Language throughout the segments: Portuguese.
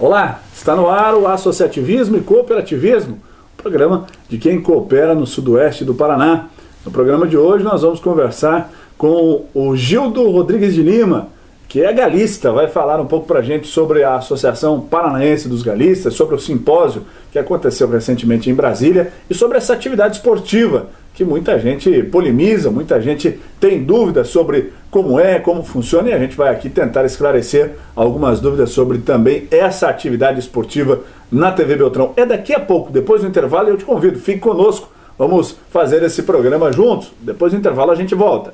Olá, está no ar o Associativismo e Cooperativismo, programa de quem coopera no sudoeste do Paraná. No programa de hoje nós vamos conversar com o Gildo Rodrigues de Lima, que é galista, vai falar um pouco para a gente sobre a Associação Paranaense dos Galistas, sobre o simpósio que aconteceu recentemente em Brasília e sobre essa atividade esportiva que muita gente polemiza, muita gente tem dúvidas sobre como é, como funciona, e a gente vai aqui tentar esclarecer algumas dúvidas sobre também essa atividade esportiva na TV Beltrão. É daqui a pouco, depois do intervalo, eu te convido, fique conosco, vamos fazer esse programa juntos, depois do intervalo a gente volta.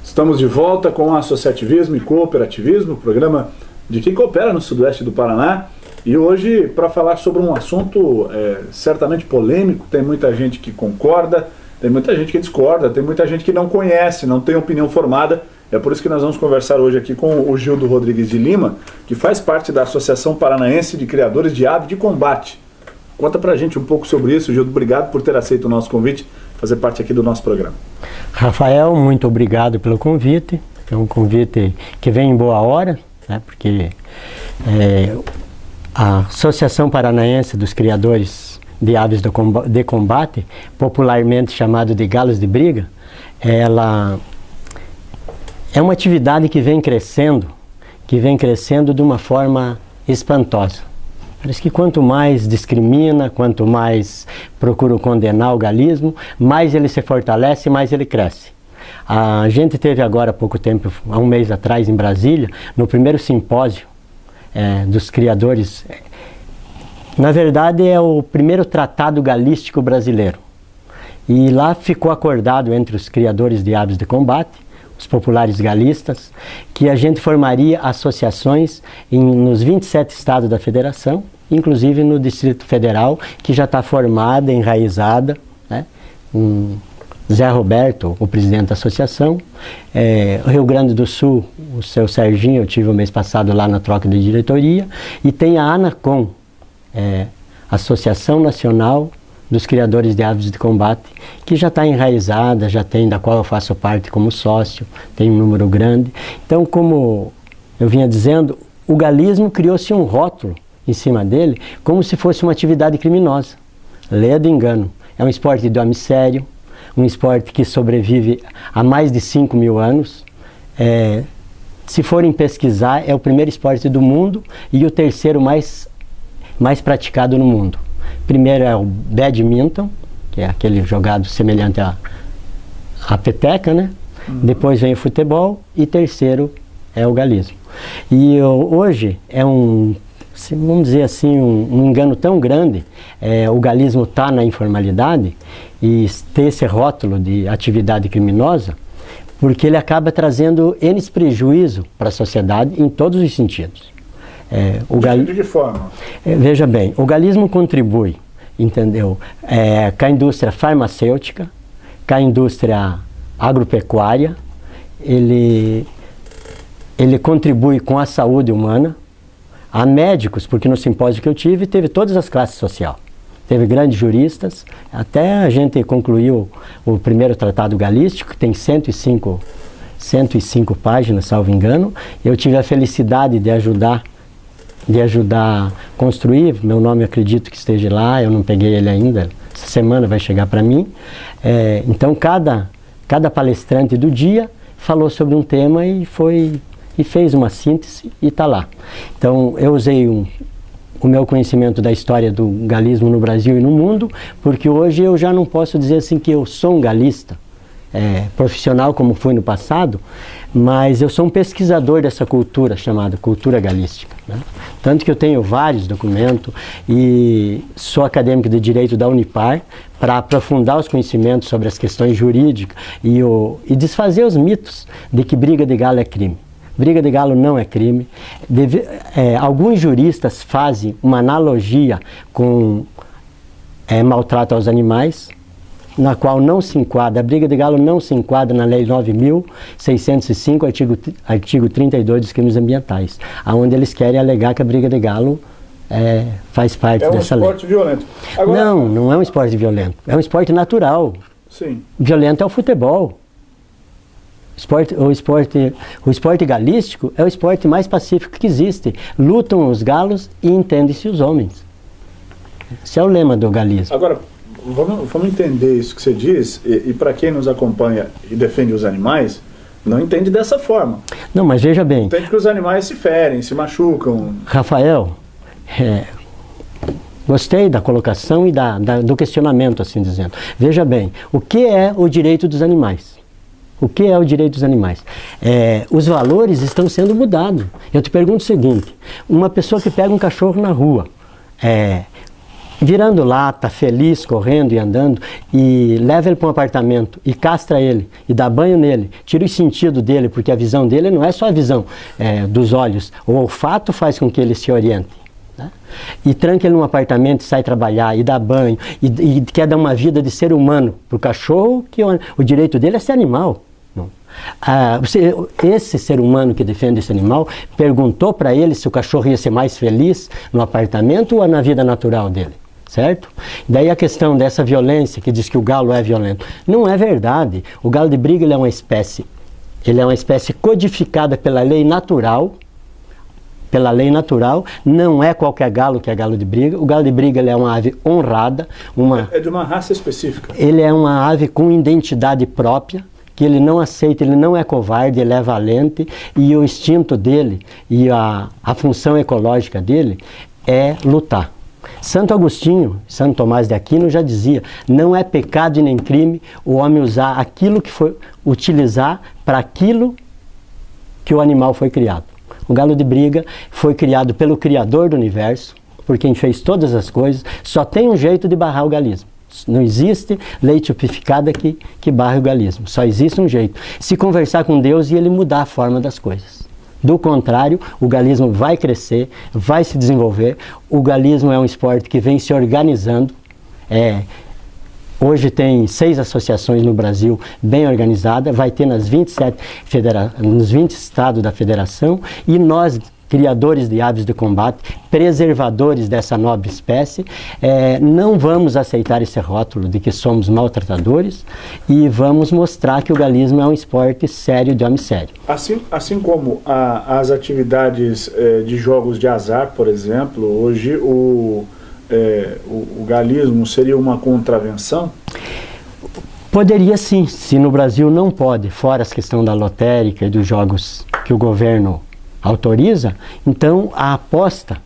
Estamos de volta com o Associativismo e Cooperativismo, programa de quem coopera no sudoeste do Paraná, e hoje para falar sobre um assunto certamente polêmico. Tem muita gente que concorda, tem muita gente que discorda, tem muita gente que não conhece, não tem opinião formada. É por isso que nós vamos conversar hoje aqui com o Gildo Rodrigues de Lima, que faz parte da Associação Paranaense de Criadores de Ave de Combate. Conta pra gente um pouco sobre isso, Gildo. Obrigado por ter aceito o nosso convite, fazer parte aqui do nosso programa. Rafael, muito obrigado pelo convite. É um convite que vem em boa hora, né, porque a Associação Paranaense dos Criadores de Aves de Combate, popularmente chamado de Galos de Briga, ela é uma atividade que vem crescendo de uma forma espantosa. Parece que quanto mais discrimina, quanto mais procura condenar o galismo, mais ele se fortalece, mais ele cresce. A gente teve agora há pouco tempo, há um mês atrás, em Brasília, no primeiro simpósio dos criadores. Na verdade, é o primeiro tratado galístico brasileiro. E lá ficou acordado entre os criadores de aves de combate, os populares galistas, que a gente formaria associações nos 27 estados da federação, inclusive no Distrito Federal, que já está formada, enraizada, né? Zé Roberto, o presidente da associação, Rio Grande do Sul, o seu Serginho, eu tive o mês passado lá na troca de diretoria, e tem a ANACOM, Associação Nacional dos Criadores de Aves de Combate, que já está enraizada, já tem, da qual eu faço parte como sócio, tem um número grande. Então, como eu vinha dizendo, o galismo criou-se um rótulo em cima dele, como se fosse uma atividade criminosa. Leia do engano. É um esporte de homem sério, um esporte que sobrevive há mais de 5.000 anos. Se forem pesquisar, é o primeiro esporte do mundo e o terceiro mais praticado no mundo. Primeiro é o badminton, que é aquele jogado semelhante à peteca, né? Depois vem o futebol e terceiro é o galismo. E hoje é vamos dizer assim, um engano tão grande, o galismo está na informalidade e ter esse rótulo de atividade criminosa, porque ele acaba trazendo N prejuízo para a sociedade em todos os sentidos. De que forma? Veja bem, o galismo contribui, entendeu? Com a indústria farmacêutica, com a indústria agropecuária, ele contribui com a saúde humana, há médicos, porque no simpósio que eu tive, teve todas as classes sociais. Teve grandes juristas, até a gente concluiu o primeiro tratado galístico, que tem 105 páginas, salvo engano. Eu tive a felicidade de ajudar a construir. Meu nome, acredito que esteja lá, eu não peguei ele ainda, essa semana vai chegar para mim. Então, cada palestrante do dia falou sobre um tema e fez uma síntese e está lá. Então, eu usei o meu conhecimento da história do galismo no Brasil e no mundo, porque hoje eu já não posso dizer assim que eu sou um galista profissional como fui no passado, mas eu sou um pesquisador dessa cultura chamada cultura galística, né? Tanto que eu tenho vários documentos e sou acadêmico de Direito da Unipar para aprofundar os conhecimentos sobre as questões jurídicas e desfazer os mitos de que briga de galo é crime. Briga de galo não é crime. Alguns juristas fazem uma analogia com maltrato aos animais, na qual não se enquadra, a briga de galo não se enquadra na Lei 9.605, artigo 32 dos crimes ambientais, onde eles querem alegar que a briga de galo faz parte dessa lei. É um esporte violento. Agora, não é um esporte violento, é um esporte natural. Sim. Violento é o futebol. O esporte galístico é o esporte mais pacífico que existe. Lutam os galos e entendem-se os homens. Esse é o lema do galismo. Agora, vamos entender isso que você diz, e para quem nos acompanha e defende os animais, não entende dessa forma. Não, mas veja bem. Entende que os animais se ferem, se machucam. Rafael, gostei da colocação e do questionamento, assim dizendo. Veja bem, o que é o direito dos animais? O que é o direito dos animais? Os valores estão sendo mudados. Eu te pergunto o seguinte, uma pessoa que pega um cachorro na rua, virando lata, feliz, correndo e andando, e leva ele para um apartamento e castra ele, e dá banho nele, tira o sentido dele, porque a visão dele não é só a visão dos olhos, o olfato faz com que ele se oriente. Né? E tranca ele num apartamento e sai trabalhar, e dá banho, e quer dar uma vida de ser humano para o cachorro, que o direito dele é ser animal. Esse ser humano que defende esse animal perguntou para ele se o cachorro ia ser mais feliz no apartamento ou na vida natural dele, certo? Daí a questão dessa violência que diz que o galo é violento, não é verdade. O galo de briga ele é uma espécie codificada pela lei natural. Pela lei natural, não é qualquer galo que é galo de briga. O galo de briga ele é uma ave honrada, é de uma raça específica. Ele é uma ave com identidade própria, que ele não aceita, ele não é covarde, ele é valente, e o instinto dele e a função ecológica dele é lutar. Santo Agostinho, Santo Tomás de Aquino já dizia, não é pecado e nem crime o homem usar aquilo que foi, utilizar para aquilo que o animal foi criado. O galo de briga foi criado pelo Criador do Universo, por quem fez todas as coisas, só tem um jeito de barrar o galismo. Não existe lei tipificada que barre o galismo. Só existe um jeito. Se conversar com Deus e Ele mudar a forma das coisas. Do contrário, o galismo vai crescer, vai se desenvolver. O galismo é um esporte que vem se organizando. Hoje tem 6 associações no Brasil bem organizadas. Vai ter nos 20 estados da federação. E nós, criadores de aves de combate, preservadores dessa nobre espécie, não vamos aceitar esse rótulo de que somos maltratadores e vamos mostrar que o galismo é um esporte sério de homem sério. Assim como as atividades de jogos de azar, por exemplo, hoje o galismo seria uma contravenção? Poderia sim, se no Brasil não pode, fora as questões da lotérica e dos jogos que o governo autoriza, então a aposta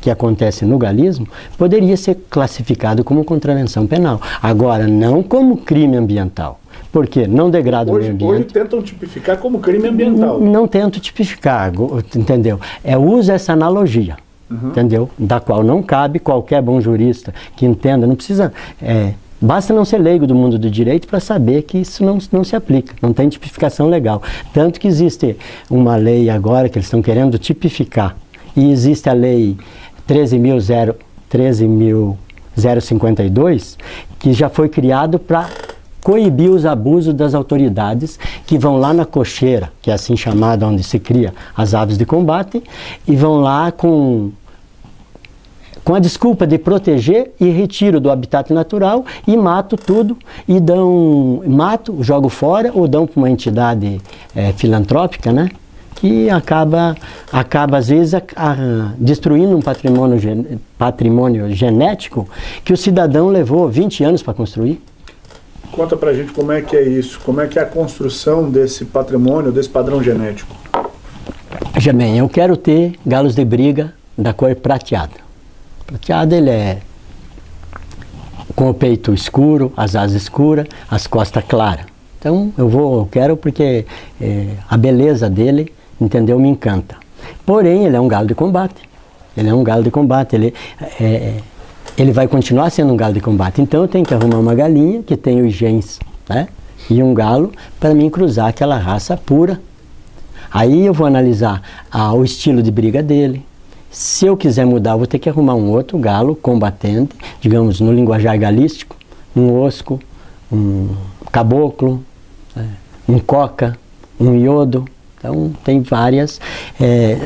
que acontece no galismo poderia ser classificado como contravenção penal. Agora, não como crime ambiental. Por quê? Não degrada o meio ambiente. Hoje tentam tipificar como crime ambiental. Não tentam tipificar, entendeu? Usa essa analogia, entendeu? Da qual não cabe qualquer bom jurista que entenda, não precisa... Basta não ser leigo do mundo do direito para saber que isso não se aplica, não tem tipificação legal. Tanto que existe uma lei agora que eles estão querendo tipificar, e existe a lei 13.052, que já foi criado para coibir os abusos das autoridades que vão lá na cocheira, que é assim chamada, onde se cria as aves de combate, e vão lá com a desculpa de proteger e retiro do habitat natural e mato tudo e jogo fora ou dão para uma entidade filantrópica, né? Que acaba às vezes destruindo um patrimônio genético que o cidadão levou 20 anos para construir. Conta pra gente como é que é isso, como é que é a construção desse patrimônio, desse padrão genético. Veja bem, eu quero ter galos de briga da cor prateada. Prateado ele é com o peito escuro, as asas escuras, as costas claras. Então eu quero porque a beleza dele, entendeu, me encanta. Porém, ele é um galo de combate. Ele é um galo de combate. Ele vai continuar sendo um galo de combate. Então eu tenho que arrumar uma galinha que tem os genes, né? E um galo para mim cruzar aquela raça pura. Aí eu vou analisar o estilo de briga dele. Se eu quiser mudar, eu vou ter que arrumar um outro galo combatente, digamos, no linguajar galístico, um osco, um caboclo, um coca, um iodo. Então, tem várias.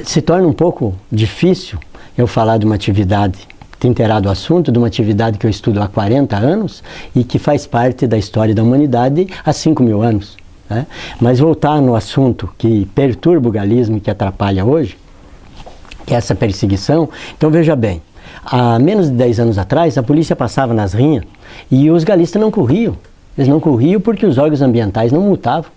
Se torna um pouco difícil eu falar de uma atividade, te inteirar do assunto, de uma atividade que eu estudo há 40 anos e que faz parte da história da humanidade há 5.000 anos. né? Mas voltar no assunto que perturba o galismo e que atrapalha hoje, que é essa perseguição. Então veja bem, há menos de 10 anos atrás, a polícia passava nas rinhas e os galistas não corriam. Eles não corriam porque os órgãos ambientais não multavam.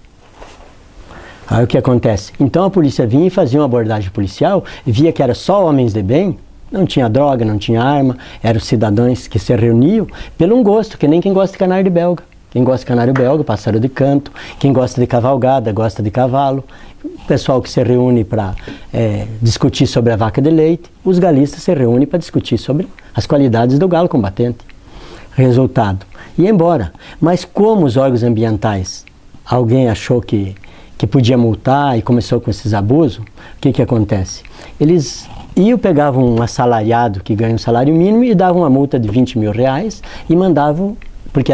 Aí o que acontece? Então a polícia vinha e fazia uma abordagem policial, via que era só homens de bem, não tinha droga, não tinha arma, eram cidadãos que se reuniam pelo um gosto, que nem quem gosta de canário de belga. Quem gosta de canário belga, pássaro de canto, quem gosta de cavalgada, gosta de cavalo, o pessoal que se reúne para discutir sobre a vaca de leite, os galistas se reúnem para discutir sobre as qualidades do galo combatente. Resultado, ia embora. Mas como os órgãos ambientais, alguém achou que podia multar e começou com esses abusos, o que acontece? Eles pegavam um assalariado que ganha um salário mínimo e davam uma multa de 20 mil reais e mandavam, porque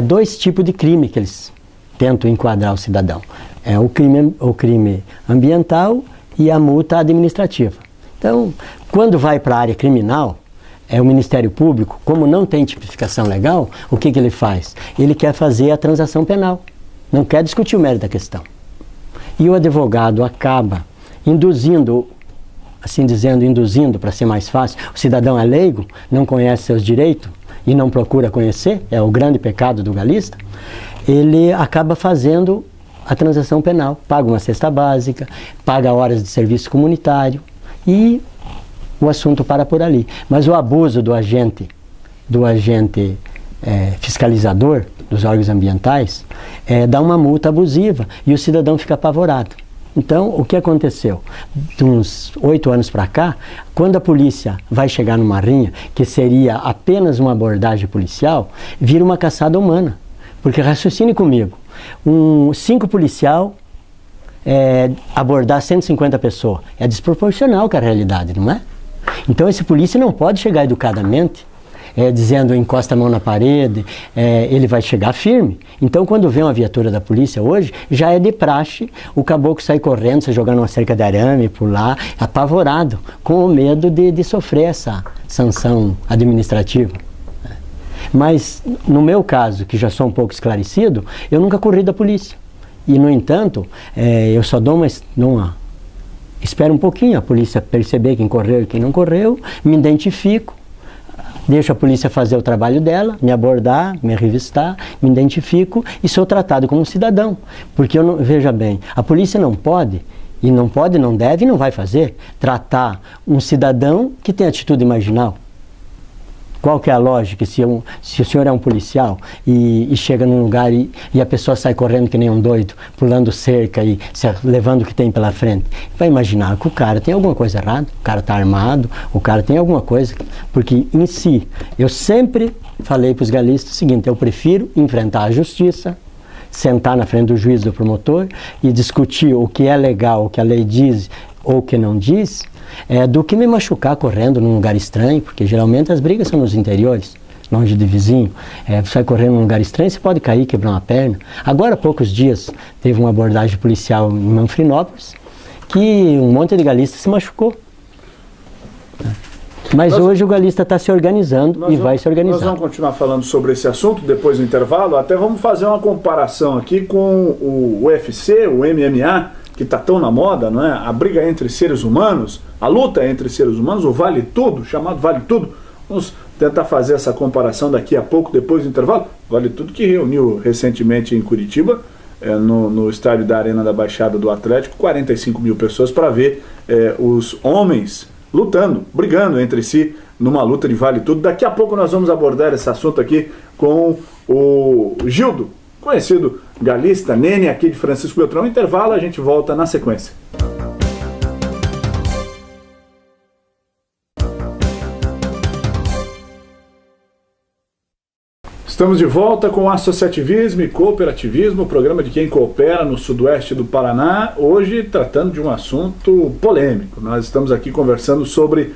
dois tipos de crime que eles tentam enquadrar o cidadão. É o crime ambiental e a multa administrativa. Então, quando vai para a área criminal, o Ministério Público, como não tem tipificação legal, o que ele faz? Ele quer fazer a transação penal. Não quer discutir o mérito da questão. E o advogado acaba induzindo, assim dizendo, induzindo para ser mais fácil. O cidadão é leigo, não conhece seus direitos e não procura conhecer, é o grande pecado do galista. Ele acaba fazendo a transação penal, paga uma cesta básica, paga horas de serviço comunitário e o assunto para por ali. Mas o abuso do agente fiscalizador dos órgãos ambientais dá uma multa abusiva e o cidadão fica apavorado. Então, o que aconteceu? De uns 8 anos para cá, quando a polícia vai chegar numa rinha, que seria apenas uma abordagem policial, vira uma caçada humana. Porque raciocine comigo, 5 policial abordar 150 pessoas, é desproporcional com a realidade, não é? Então esse polícia não pode chegar educadamente, dizendo encosta a mão na parede, ele vai chegar firme. Então quando vem uma viatura da polícia hoje, já é de praxe, o caboclo sai correndo, se jogando uma cerca de arame, pular, apavorado, com o medo de sofrer essa sanção administrativa. Mas no meu caso, que já sou um pouco esclarecido, eu nunca corri da polícia. E no entanto, eu só dou espero um pouquinho a polícia perceber quem correu e quem não correu, me identifico, deixo a polícia fazer o trabalho dela, me abordar, me revistar, me identifico e sou tratado como um cidadão. Porque veja bem, a polícia não pode, não deve e não vai fazer, tratar um cidadão que tem atitude marginal. Qual que é a lógica? Se o senhor é um policial e chega num lugar e a pessoa sai correndo que nem um doido, pulando cerca e levando o que tem pela frente, vai imaginar que o cara tem alguma coisa errada, o cara está armado, o cara tem alguma coisa. Porque em si, eu sempre falei para os galistas o seguinte, eu prefiro enfrentar a justiça, sentar na frente do juiz, do promotor e discutir o que é legal, o que a lei diz ou o que não diz, do que me machucar correndo num lugar estranho, porque geralmente as brigas são nos interiores, longe de vizinho. Você vai correndo num lugar estranho, você pode cair, quebrar uma perna. Agora, há poucos dias, teve uma abordagem policial em Manfrinópolis, que um monte de galista se machucou. Mas hoje o galista está se organizando e vai se organizar. Nós vamos continuar falando sobre esse assunto depois do intervalo, até vamos fazer uma comparação aqui com o UFC, o MMA, que está tão na moda, não é? A briga entre seres humanos, a luta entre seres humanos, o Vale Tudo, chamado Vale Tudo. Vamos tentar fazer essa comparação daqui a pouco, depois do intervalo. Vale Tudo que reuniu recentemente em Curitiba, no estádio da Arena da Baixada do Atlético, 45 mil pessoas para ver os homens lutando, brigando entre si numa luta de Vale Tudo. Daqui a pouco nós vamos abordar esse assunto aqui com o Gildo, conhecido galista, Nene, aqui de Francisco Beltrão. Intervalo, a gente volta na sequência. Estamos de volta com Associativismo e Cooperativismo, o programa de quem coopera no sudoeste do Paraná, hoje tratando de um assunto polêmico. Nós estamos aqui conversando sobre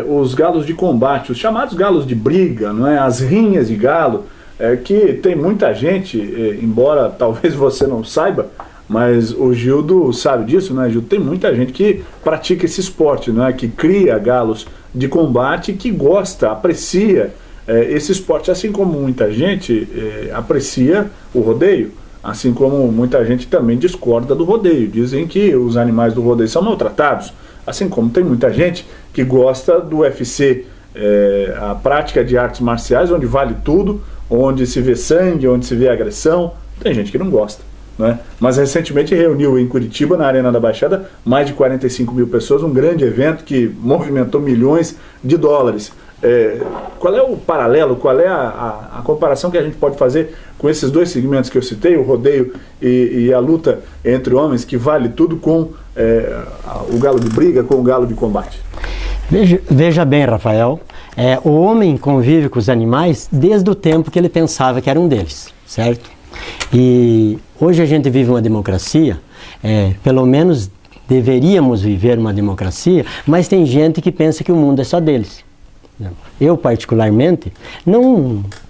os galos de combate, os chamados galos de briga, não é? As rinhas de galo, que tem muita gente, embora talvez você não saiba, mas o Gildo sabe disso, né, Gildo? Tem muita gente que pratica esse esporte, né, que cria galos de combate, que gosta, aprecia esse esporte, assim como muita gente aprecia o rodeio, assim como muita gente também discorda do rodeio. Dizem que os animais do rodeio são maltratados, assim como tem muita gente que gosta do UFC, a prática de artes marciais, onde vale tudo, onde se vê sangue, onde se vê agressão. Tem gente que não gosta, né? Mas recentemente reuniu em Curitiba, na Arena da Baixada, mais de 45 mil pessoas, um grande evento que movimentou milhões de dólares. Qual é o paralelo, qual é a comparação que a gente pode fazer com esses dois segmentos que eu citei, o rodeio e a luta entre homens, que vale tudo, com o galo de briga, com o galo de combate? Veja bem, Rafael, o homem convive com os animais desde o tempo que ele pensava que era um deles, certo? E hoje a gente vive uma democracia, pelo menos deveríamos viver uma democracia, mas tem gente que pensa que o mundo é só deles. Eu, particularmente,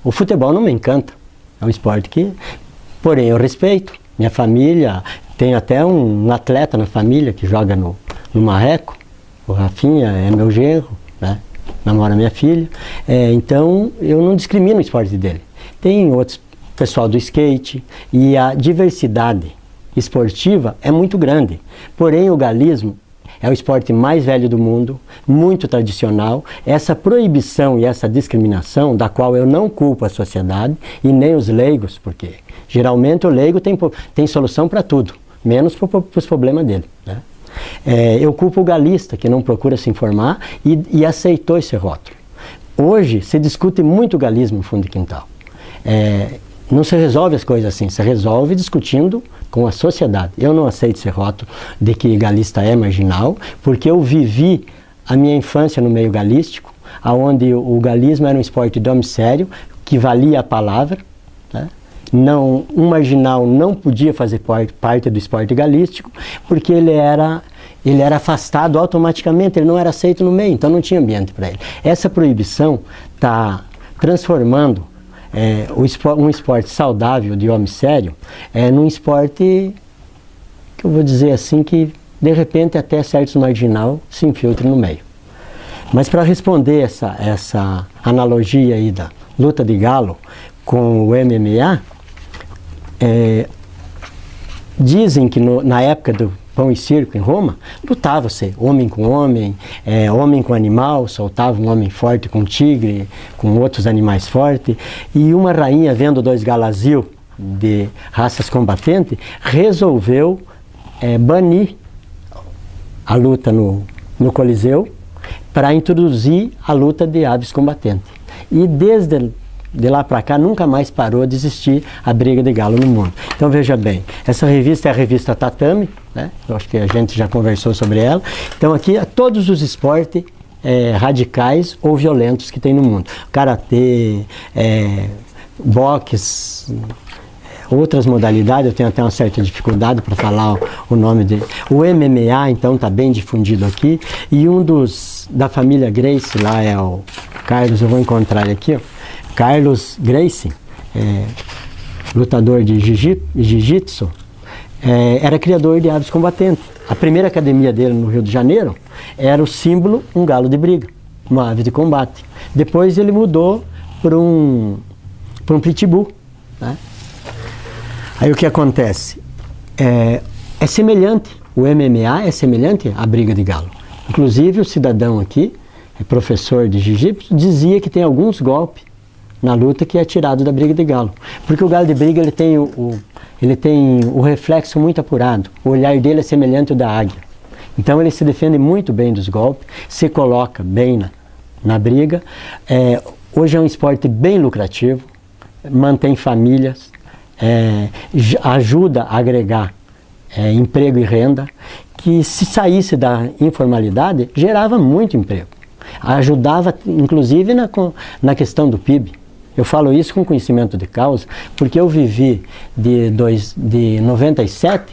o futebol não me encanta. É um esporte que, porém, eu respeito. Minha família, tem até um atleta na família que joga no Marreco. O Rafinha é meu genro, né? Namora minha filha. Então, eu não discrimino o esporte dele. Tem outros pessoal do skate, e a diversidade esportiva é muito grande. Porém, o galismo é o esporte mais velho do mundo, muito tradicional. Essa proibição e essa discriminação, da qual eu não culpo a sociedade e nem os leigos, porque geralmente o leigo tem solução para tudo, menos para os problemas dele, né? Eu culpo o galista, que não procura se informar e aceitou esse rótulo. Hoje se discute muito o galismo no fundo de quintal. Não se resolve as coisas assim, se resolve discutindo com a sociedade. Eu não aceito esse rótulo de que galista é marginal, porque eu vivi a minha infância no meio galístico, onde o galismo era um esporte de homem sério, que valia a palavra, né? Um marginal não podia fazer parte do esporte galístico, porque ele era afastado automaticamente, ele não era aceito no meio, então não tinha ambiente para ele. Essa proibição está transformando um esporte saudável de homem sério num esporte que eu vou dizer assim, que de repente até certos marginal se infiltra no meio. Mas para responder essa analogia aí da luta de galo com o MMA, dizem que na época do Pão e Circo em Roma, lutava-se homem com homem, homem com animal, soltava um homem forte com tigre, com outros animais fortes, e uma rainha, vendo dois galazil de raças combatentes, resolveu banir a luta no Coliseu para introduzir a luta de aves combatentes. E desde de lá para cá nunca mais parou de existir a briga de galo no mundo. Então veja bem, essa revista é a revista Tatame, né? Eu acho que a gente já conversou sobre ela. Então aqui é todos os esportes radicais ou violentos que tem no mundo. Karatê, boxe, outras modalidades, eu tenho até uma certa dificuldade para falar o nome dele. O MMA, então, está bem difundido aqui. E um da família Gracie lá é o Carlos, eu vou encontrar ele aqui, ó. Carlos Gracie, lutador de jiu-jitsu, era criador de aves combatentes. A primeira academia dele no Rio de Janeiro era o símbolo, um galo de briga, uma ave de combate. Depois ele mudou para um pitbull, né? Aí o que acontece? É semelhante, o MMA é semelhante à briga de galo. Inclusive o cidadão aqui, professor de jiu-jitsu, dizia que tem alguns golpes na luta que é tirado da briga de galo. Porque o galo de briga ele tem o reflexo muito apurado, o olhar dele é semelhante ao da águia. Então ele se defende muito bem dos golpes, se coloca bem na briga. Hoje é um esporte bem lucrativo, mantém famílias, ajuda a agregar emprego e renda, que se saísse da informalidade, gerava muito emprego. Ajudava, inclusive, na questão do PIB. Eu falo isso com conhecimento de causa, porque eu vivi de 97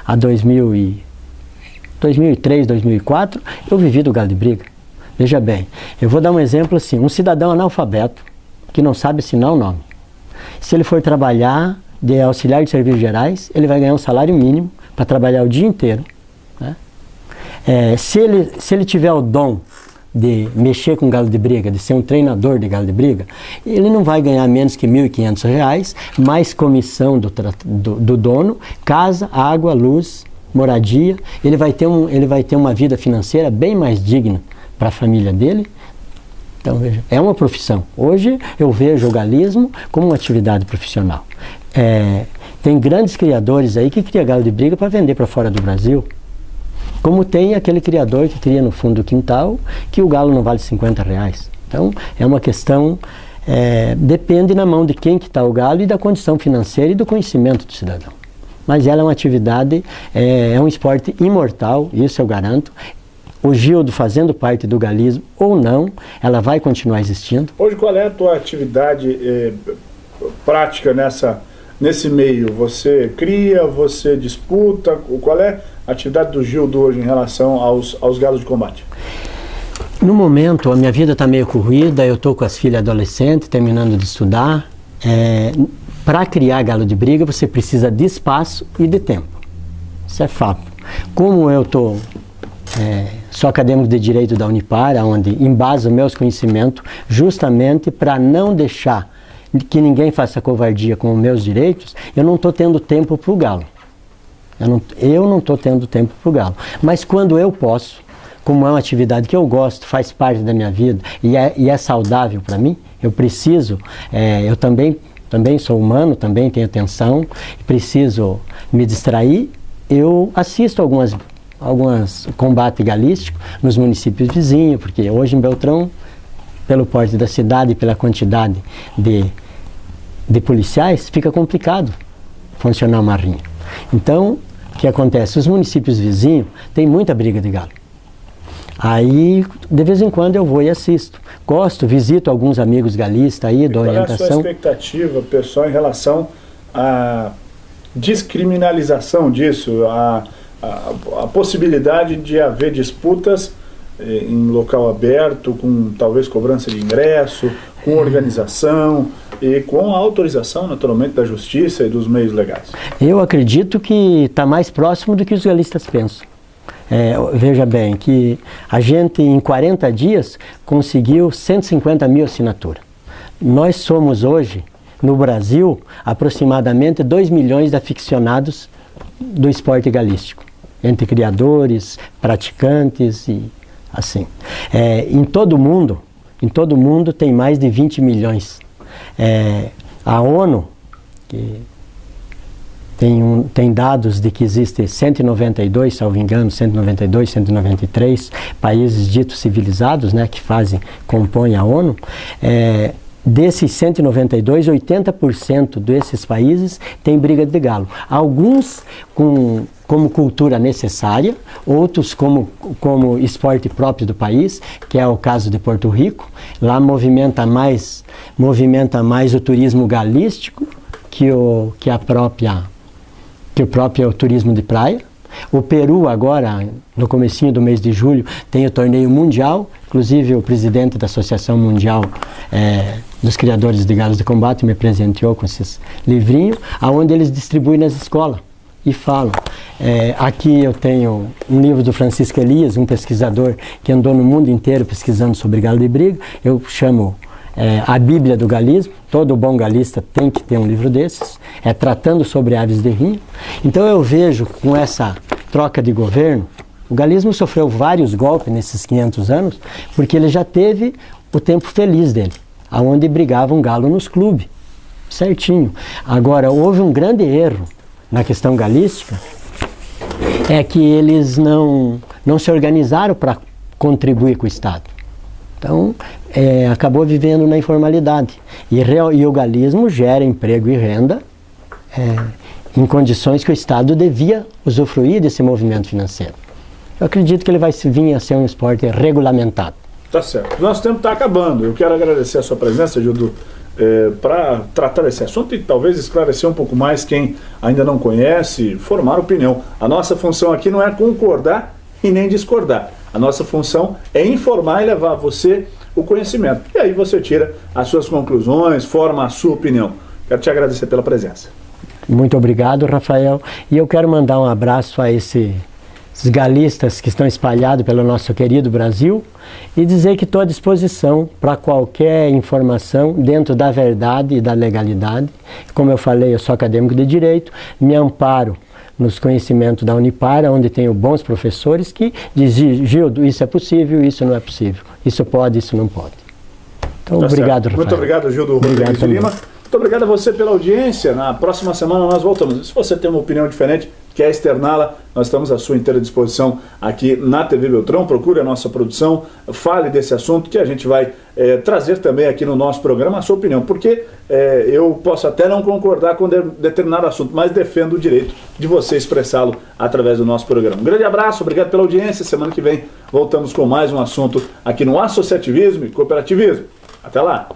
a 2003, 2004, eu vivi do galo de briga. Veja bem, eu vou dar um exemplo assim, um cidadão analfabeto, que não sabe assinar o nome. Se ele for trabalhar de auxiliar de serviços gerais, ele vai ganhar um salário mínimo para trabalhar o dia inteiro, né? Se ele tiver o dom de mexer com galo de briga, de ser um treinador de galo de briga, ele não vai ganhar menos que R$ 1.500, mais comissão do dono, casa, água, luz, moradia. Ele vai ter uma vida financeira bem mais digna para a família dele. Então, veja, é uma profissão. Hoje eu vejo o galismo como uma atividade profissional. Tem grandes criadores aí que criam galo de briga para vender para fora do Brasil. Como tem aquele criador que cria no fundo do quintal, que o galo não vale R$ 50. Então, é uma questão, depende na mão de quem que está o galo e da condição financeira e do conhecimento do cidadão. Mas ela é uma atividade, é um esporte imortal, isso eu garanto. O Gildo fazendo parte do galismo ou não, ela vai continuar existindo. Hoje, qual é a tua atividade prática nesse meio? Você cria, você disputa? Qual é a atividade do Gildo hoje em relação aos galos de combate? No momento, a minha vida está meio corrida, eu estou com as filhas adolescentes, terminando de estudar. Para criar galo de briga, você precisa de espaço e de tempo. Isso é fato. Como eu sou acadêmico de Direito da Unipar, onde embaso meus conhecimentos justamente para não deixar que ninguém faça covardia com os meus direitos, eu não estou tendo tempo para o galo. Eu não estou tendo tempo para o galo. Mas quando eu posso, como é uma atividade que eu gosto, faz parte da minha vida e é saudável para mim, eu preciso, eu também sou humano, também tenho atenção, preciso me distrair, eu assisto alguns combates galísticos nos municípios vizinhos, porque hoje em Beltrão, pelo porte da cidade e pela quantidade de policiais, fica complicado funcionar uma rinha. Então, o que acontece? Os municípios vizinhos têm muita briga de galo. Aí, de vez em quando, eu vou e assisto. Gosto, visito alguns amigos galistas aí, dou orientação. Qual é a sua expectativa, pessoal, em relação à descriminalização disso, a possibilidade de haver disputas em local aberto, com talvez cobrança de ingresso, com organização e com a autorização, naturalmente, da justiça e dos meios legais? Eu acredito que está mais próximo do que os galistas pensam. Veja bem, que a gente em 40 dias conseguiu 150 mil assinaturas. Nós somos hoje, no Brasil, aproximadamente 2 milhões de aficionados do esporte galístico, entre criadores, praticantes e assim. Em todo mundo tem mais de 20 milhões. A ONU, que tem dados de que existem 192, salvo engano, 192, 193 países ditos civilizados, né, que compõem a ONU. Desses 192, 80% desses países têm briga de galo. Alguns como cultura necessária, outros como esporte próprio do país, que é o caso de Porto Rico. Lá movimenta mais o turismo galístico que o próprio turismo de praia. O Peru agora, no comecinho do mês de julho, tem o torneio mundial, inclusive o presidente da Associação Mundial dos Criadores de Galos de Combate me presenteou com esses livrinhos, onde eles distribuem nas escolas e falam. Aqui eu tenho um livro do Francisco Elias, um pesquisador que andou no mundo inteiro pesquisando sobre galo de briga. Eu chamo a Bíblia do Galismo. Todo bom galista tem que ter um livro desses, tratando sobre aves de rinha. Então eu vejo, com essa troca de governo, o galismo sofreu vários golpes nesses 500 anos, porque ele já teve o tempo feliz dele, onde brigavam galo nos clubes, certinho. Agora, houve um grande erro na questão galística, que eles não se organizaram para contribuir com o Estado. Então, acabou vivendo na informalidade. E o galismo gera emprego e renda em condições que o Estado devia usufruir desse movimento financeiro. Eu acredito que ele vai vir a ser um esporte regulamentado. Tá certo. Nosso tempo está acabando. Eu quero agradecer a sua presença, Gildo, para tratar desse assunto e talvez esclarecer um pouco mais quem ainda não conhece, formar opinião. A nossa função aqui não é concordar e nem discordar. A nossa função é informar e levar a você o conhecimento. E aí você tira as suas conclusões, forma a sua opinião. Quero te agradecer pela presença. Muito obrigado, Rafael. E eu quero mandar um abraço a esse galistas que estão espalhados pelo nosso querido Brasil e dizer que estou à disposição para qualquer informação dentro da verdade e da legalidade. Como eu falei, eu sou acadêmico de Direito, me amparo nos conhecimentos da Unipar, onde tenho bons professores que dizem, Gildo, isso é possível, isso não é possível, isso pode, isso não pode. Então, Tá obrigado, certo. Rafael. Muito obrigado, Gildo Rodrigues de Lima. Muito obrigado a você pela audiência. Na próxima semana nós voltamos. Se você tem uma opinião diferente, quer externá-la, nós estamos à sua inteira disposição aqui na TV Beltrão. Procure a nossa produção, fale desse assunto que a gente vai trazer também aqui no nosso programa a sua opinião, porque eu posso até não concordar com determinado assunto, mas defendo o direito de você expressá-lo através do nosso programa. Um grande abraço, obrigado pela audiência. Semana que vem voltamos com mais um assunto aqui no associativismo e cooperativismo. Até lá!